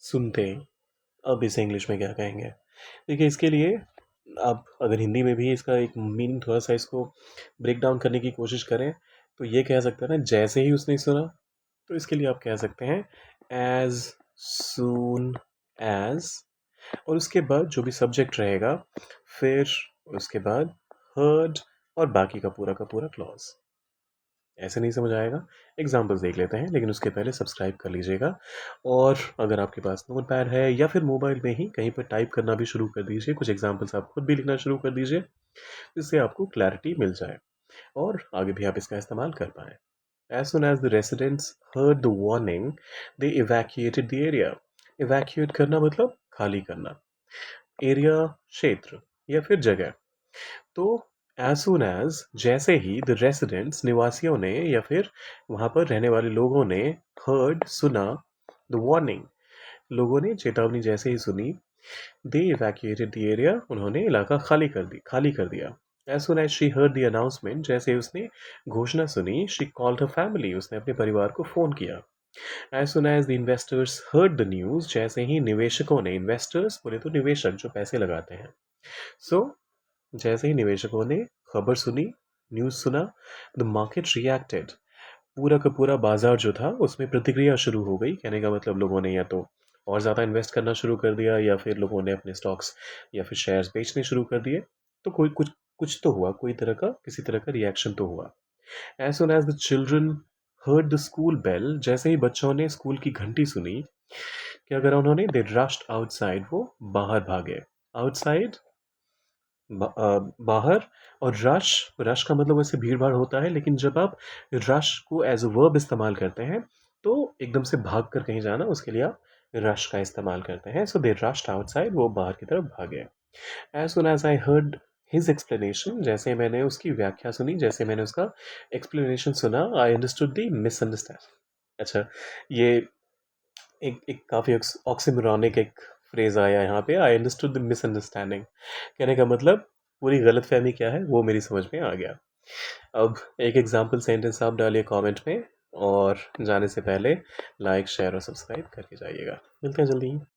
सुनते, अब इसे इंग्लिश में क्या कहेंगे? देखिए, इसके लिए आप अगर हिंदी में भी इसका एक मीनिंग थोड़ा-सा इसको ब्रेक डाउन करने की कोशिश करें, तो ये कह सकते हैं ना, जैसे ही उसने सुना, तो इसके लिए आप कह सकते हैं एज़ सून एज़, और उसके बाद जो भी सब्जेक्ट रहेगा, फिर उसके बाद हर्ड और बाकी का पूरा क्लॉज़। ऐसे नहीं समझ आएगा, एग्ज़ाम्पल्स देख लेते हैं, लेकिन उसके पहले सब्सक्राइब कर लीजिएगा। और अगर आपके पास नोटपैड है या फिर मोबाइल में ही कहीं पर टाइप करना भी शुरू कर दीजिए, कुछ एग्ज़ाम्पल्स आप खुद भी लिखना शुरू कर दीजिए, जिससे आपको क्लैरिटी मिल जाए और आगे भी आप इसका इस्तेमाल कर पाएँ। As soon as the residents heard the warning, they evacuated the area. Evacuate करना मतलब खाली करना, एरिया क्षेत्र या फिर जगह। तो एज सुन एज जैसे ही द रेसिडेंट्स निवासियों ने या फिर वहाँ पर रहने वाले लोगों ने हर्ड सुना द वार्निंग, लोगों ने चेतावनी जैसे ही सुनी, दे इवैक्यूएटेड द एरिया, उन्होंने इलाका खाली कर दिया। As soon as she heard the announcement, जैसे उसने घोषणा सुनी, शी कॉल्ड हर फैमिली, उसने अपने परिवार को फ़ोन किया। As soon as the investors heard the news, जैसे ही निवेशकों ने, इन्वेस्टर्स बोले तो निवेशक जो पैसे लगाते हैं, सो जैसे ही निवेशकों ने खबर सुनी, न्यूज़ सुना, द मार्केट रिएक्टेड, पूरा का पूरा बाजार जो था उसमें प्रतिक्रिया शुरू हो गई। कहने का मतलब लोगों ने या तो और ज़्यादा इन्वेस्ट करना शुरू कर दिया या फिर लोगों ने अपने स्टॉक्स या फिर शेयर्स बेचने शुरू कर दिए। तो कोई कुछ कुछ तो हुआ, कोई तरह का किसी तरह का रिएक्शन तो हुआ। As soon as the children heard the school bell, जैसे ही बच्चों ने स्कूल की घंटी सुनी, क्या करा उन्होंने, दे रश्ड आउटसाइड, वो बाहर भागे। आउटसाइड बाहर, और रश, रश का मतलब वैसे भीड़-भाड़ होता है, लेकिन जब आप रश को एज़ अ वर्ब इस्तेमाल करते हैं, तो एकदम से भाग कर कहीं जाना, उसके लिए आप रश का इस्तेमाल करते हैं। सो दे रश्ड आउटसाइड, वो बाहर की तरफ भागे। As soon as I heard his explanation, जैसे मैंने उसकी व्याख्या सुनी, जैसे मैंने उसका एक्सप्लेनेशन सुना, आई अंडरस्टूड द मिसअंडरस्टैंड। अच्छा, ये एक एक काफ़ी ऑक्सीमोरॉनिक एक फ्रेज़ आया यहाँ पे, आई अंडरस्टूड द मिसअंडरस्टैंडिंग। कहने का मतलब पूरी गलतफ़हमी क्या है वो मेरी समझ में आ गया। अब एक एग्ज़ाम्पल सेंटेंस आप डालिए कमेंट में, और जाने से पहले लाइक, शेयर और सब्सक्राइब करके जाइएगा। मिलते हैं जल्दी ही।